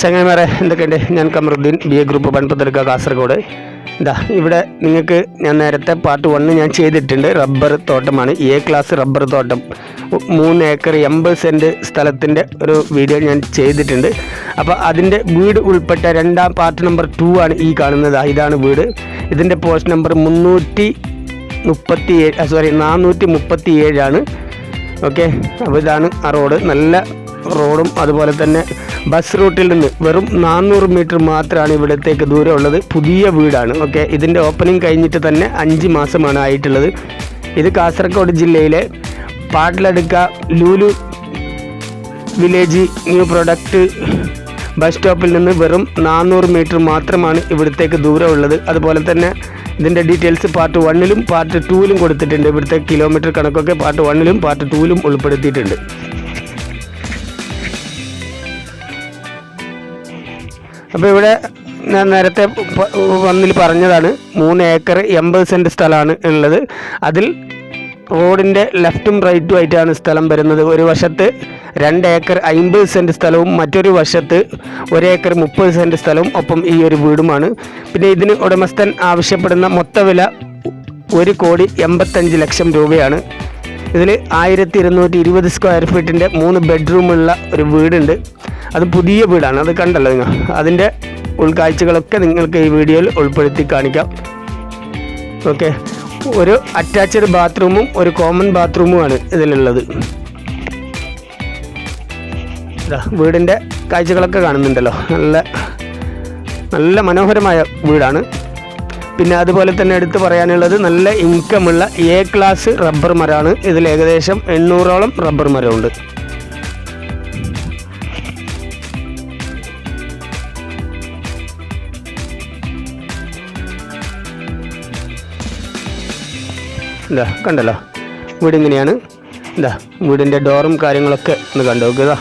ചങ്ങായിമാരെ എന്തൊക്കെയുണ്ട്? ഞാൻ കമറുദ്ദീൻ, BA ഗ്രൂപ്പ് പൺപത്തെടുക്കുക, കാസർഗോഡ്. ഇവിടെ നിങ്ങൾക്ക് ഞാൻ നേരത്തെ പാർട്ട് 1 ഞാൻ ചെയ്തിട്ടുണ്ട്. റബ്ബർ തോട്ടമാണ്, A ക്ലാസ് റബ്ബർ തോട്ടം, 3 ഏക്കർ 80 സെൻറ്റ് സ്ഥലത്തിൻ്റെ ഒരു വീഡിയോ ഞാൻ ചെയ്തിട്ടുണ്ട്. അപ്പോൾ അതിൻ്റെ വീട് ഉൾപ്പെട്ട രണ്ടാം പാർട്ട് നമ്പർ 2 ആണ് ഈ കാണുന്നത്. ഇതാണ് വീട്. ഇതിൻ്റെ പോസ്റ്റ് നമ്പർ 437 ആണ്. ഓക്കെ, അപ്പോൾ ഇതാണ് ആ റോഡ്. നല്ല റോഡും അതുപോലെ തന്നെ ബസ് റൂട്ടിൽ നിന്ന് വെറും 400 മീറ്റർ മാത്രമാണ് ഇവിടത്തേക്ക് ദൂരമുള്ളത്. പുതിയ വീടാണ്. ഓക്കെ, ഇതിൻ്റെ ഓപ്പണിംഗ് കഴിഞ്ഞിട്ട് തന്നെ 5 മാസമാണ് ആയിട്ടുള്ളത്. ഇത് കാസർഗോഡ് ജില്ലയിലെ Patladukka Lulu village new product bus സ്റ്റോപ്പിൽ നിന്ന് വെറും 400 മീറ്റർ മാത്രമാണ് ഇവിടത്തേക്ക് ദൂരമുള്ളത്. അതുപോലെ തന്നെ ഇതിൻ്റെ ഡീറ്റെയിൽസ് പാർട്ട് 1ലും പാർട്ട് 2ലും കൊടുത്തിട്ടുണ്ട്. ഇവിടുത്തെ കിലോമീറ്റർ കണക്കൊക്കെ പാർട്ട് 1ലും പാർട്ട് 2ലും ഉൾപ്പെടുത്തിയിട്ടുണ്ട്. അപ്പോൾ ഇവിടെ ഞാൻ നേരത്തെ വന്നിൽ പറഞ്ഞതാണ് 3 ഏക്കർ 80 സെൻറ്റ് സ്ഥലമാണ് ഉള്ളത്. അതിൽ റോഡിൻ്റെ ലെഫ്റ്റും റൈറ്റും ആയിട്ടാണ് സ്ഥലം വരുന്നത്. ഒരു വശത്ത് 2 ഏക്കർ 50 സെൻറ്റ് സ്ഥലവും മറ്റൊരു വശത്ത് 1 ഏക്കർ 30 സെൻറ്റ് സ്ഥലവും ഒപ്പം ഈ ഒരു വീടുമാണ്. പിന്നെ ഇതിന് ഉടമസ്ഥൻ ആവശ്യപ്പെടുന്ന മൊത്ത വില 1,85 ലക്ഷം രൂപയാണ്. ഇതിൽ 1220 സ്ക്വയർ ഫീറ്റിൻ്റെ 3 ബെഡ്റൂമുള്ള ഒരു വീടുണ്ട്. അത് പുതിയ വീടാണ്. അത് കണ്ടല്ലോ നിങ്ങൾ. അതിൻ്റെ ഉൾക്കാഴ്ചകളൊക്കെ നിങ്ങൾക്ക് ഈ വീഡിയോയിൽ ഉൾപ്പെടുത്തി കാണിക്കാം. ഓക്കെ, ഒരു അറ്റാച്ച്ഡ് ബാത്റൂമും ഒരു കോമൺ ബാത്റൂമുമാണ് ഇതിലുള്ളത്. വീടിൻ്റെ കാഴ്ചകളൊക്കെ കാണുന്നുണ്ടല്ലോ. നല്ല മനോഹരമായ വീടാണ്. പിന്നെ അതുപോലെ തന്നെ എടുത്തു പറയാനുള്ളത് നല്ല ഇൻകമുള്ള A ക്ലാസ് റബ്ബർ മരമാണ്. ഇതിൽ ഏകദേശം 800ഓളം റബ്ബർ മരമുണ്ട്. കണ്ടല്ലോ വീടിങ്ങനെയാണ്. വീടിൻ്റെ ഡോറും കാര്യങ്ങളൊക്കെ ഒന്ന് കണ്ടു നോക്കുക.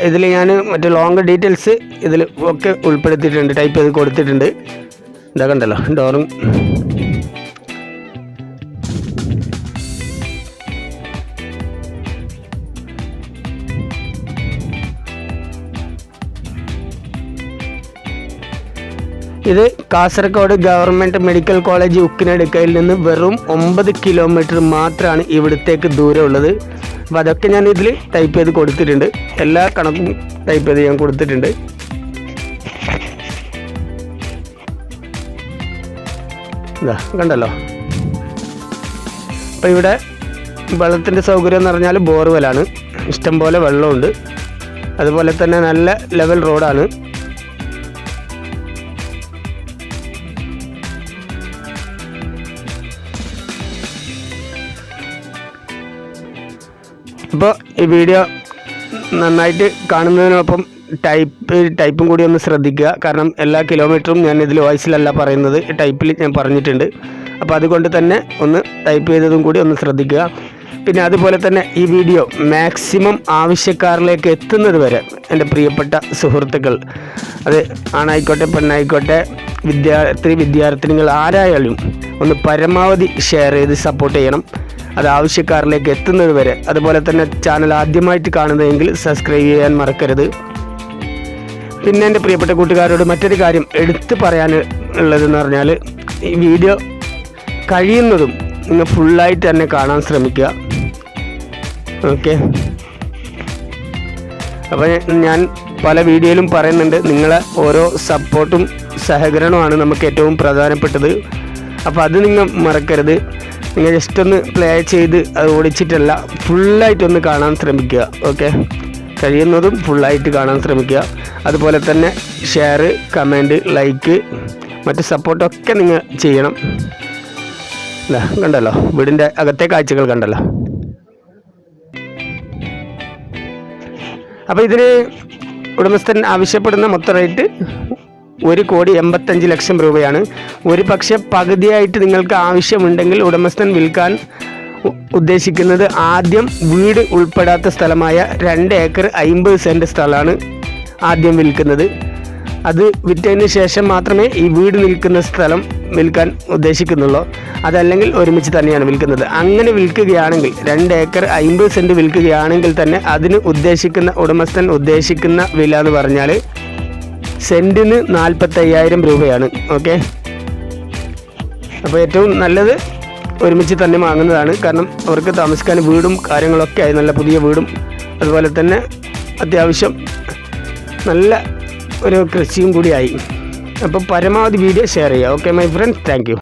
ഇതിൽ ഞാൻ മറ്റേ ലോങ് ഡീറ്റെയിൽസ് ഇതിൽ ഒക്കെ ഉൾപ്പെടുത്തിയിട്ടുണ്ട്, ടൈപ്പ് ചെയ്ത് കൊടുത്തിട്ടുണ്ട്. കണ്ടല്ലോ ഡോറും. ഇത് കാസർഗോഡ് ഗവൺമെൻറ് മെഡിക്കൽ കോളേജ് ഉക്കിനടുക്കയിൽ നിന്ന് വെറും 9 കിലോമീറ്റർ മാത്രമാണ് ഇവിടത്തേക്ക് ദൂരമുള്ളത്. അപ്പോൾ അതൊക്കെ ഞാൻ ഇതിൽ ടൈപ്പ് ചെയ്ത് കൊടുത്തിട്ടുണ്ട്. എല്ലാ കണക്കും ടൈപ്പ് ചെയ്ത് ഞാൻ കൊടുത്തിട്ടുണ്ട്. കണ്ടല്ലോ. അപ്പോൾ ഇവിടെ വെള്ളത്തിൻ്റെ സൗകര്യം എന്ന് പറഞ്ഞാൽ ബോർവെല്ലാണ്. ഇഷ്ടംപോലെ വെള്ളമുണ്ട്. അതുപോലെ തന്നെ നല്ല ലെവൽ റോഡാണ്. അപ്പോൾ ഈ വീഡിയോ നന്നായിട്ട് കാണുന്നതിനൊപ്പം ടൈപ്പും കൂടി ഒന്ന് ശ്രദ്ധിക്കുക. കാരണം എല്ലാ കിലോമീറ്ററും ഞാൻ ഇതിൽ വോയിസിലല്ല പറയുന്നത്, ടൈപ്പിൽ ഞാൻ പറഞ്ഞിട്ടുണ്ട്. അപ്പോൾ അതുകൊണ്ട് തന്നെ ഒന്ന് ടൈപ്പ് ചെയ്തതും കൂടി ഒന്ന് ശ്രദ്ധിക്കുക. പിന്നെ അതുപോലെ തന്നെ ഈ വീഡിയോ മാക്സിമം ആവശ്യക്കാരിലേക്ക് എത്തുന്നത് വരെ എൻ്റെ പ്രിയപ്പെട്ട സുഹൃത്തുക്കൾ, അത് ആണായിക്കോട്ടെ പെണ്ണായിക്കോട്ടെ, വിദ്യാർത്ഥിനികൾ ആരായാലും ഒന്ന് പരമാവധി ഷെയർ ചെയ്ത് സപ്പോർട്ട് ചെയ്യണം. അത് ആവശ്യക്കാരിലേക്ക് എത്തുന്നത് വരെ. അതുപോലെ തന്നെ ചാനൽ ആദ്യമായിട്ട് കാണുന്നതെങ്കിൽ സബ്സ്ക്രൈബ് ചെയ്യാൻ മറക്കരുത്. പിന്നെ എൻ്റെ പ്രിയപ്പെട്ട കൂട്ടുകാരോട് മറ്റൊരു കാര്യം എടുത്തു പറയാനുള്ളതെന്ന് പറഞ്ഞാൽ, ഈ വീഡിയോ കഴിയുന്നതും നിങ്ങൾ ഫുള്ളായിട്ട് തന്നെ കാണാൻ ശ്രമിക്കുക. ഓക്കെ, അപ്പോൾ ഞാൻ പല വീഡിയോയിലും പറയുന്നുണ്ട്, നിങ്ങളെ ഓരോ സപ്പോർട്ടും സഹകരണമാണ് നമുക്ക് ഏറ്റവും പ്രധാനപ്പെട്ടത്. അപ്പോൾ അത് നിങ്ങൾ മറക്കരുത്. നിങ്ങൾ ജസ്റ്റ് ഒന്ന് പ്ലേ ചെയ്ത് അത് ഓടിച്ചിട്ടല്ല, ഫുള്ളായിട്ടൊന്ന് കാണാൻ ശ്രമിക്കുക. ഓക്കെ, കഴിയുന്നതും ഫുള്ളായിട്ട് കാണാൻ ശ്രമിക്കുക. അതുപോലെ തന്നെ ഷെയർ, കമൻറ്റ്, ലൈക്ക്, മറ്റ് സപ്പോർട്ടൊക്കെ നിങ്ങൾ ചെയ്യണം. കണ്ടല്ലോ വീടിൻ്റെ അകത്തെ കാഴ്ചകൾ കണ്ടല്ലോ. അപ്പോൾ ഇതിന് ഉടമസ്ഥൻ ആവശ്യപ്പെടുന്ന മൊത്തം റേറ്റ് 1,85 ലക്ഷം രൂപയാണ്. ഒരു പക്ഷേ പകുതിയായിട്ട് നിങ്ങൾക്ക് ആവശ്യമുണ്ടെങ്കിൽ ഉടമസ്ഥൻ വിൽക്കാൻ ഉദ്ദേശിക്കുന്നത് ആദ്യം വീട് ഉൾപ്പെടാത്ത സ്ഥലമായ 2 ഏക്കർ 50 സെൻറ്റ് സ്ഥലമാണ് ആദ്യം വിൽക്കുന്നത്. അത് വിറ്റതിന് ശേഷം മാത്രമേ ഈ വീട് നിൽക്കുന്ന സ്ഥലം വിൽക്കാൻ ഉദ്ദേശിക്കുന്നുള്ളൂ. അതല്ലെങ്കിൽ ഒരുമിച്ച് തന്നെയാണ് വിൽക്കുന്നത്. അങ്ങനെ വിൽക്കുകയാണെങ്കിൽ 2 ഏക്കർ 50 സെൻറ്റ് വിൽക്കുകയാണെങ്കിൽ തന്നെ അതിന് ഉടമസ്ഥൻ ഉദ്ദേശിക്കുന്ന വില എന്ന് പറഞ്ഞാൽ സെൻറ്റിന് 45,000 രൂപയാണ്. ഓക്കെ, അപ്പോൾ ഏറ്റവും നല്ലത് ഒരുമിച്ച് തന്നെ വാങ്ങുന്നതാണ്. കാരണം അവർക്ക് താമസിക്കാൻ വീടും കാര്യങ്ങളൊക്കെ ആയി, നല്ല പുതിയ വീടും അതുപോലെ തന്നെ അത്യാവശ്യം നല്ല ഒരു കൃഷിയും കൂടിയായി. അപ്പോൾ പരമാവധി വീഡിയോ ഷെയർ ചെയ്യുക. Okay my friends, thank you.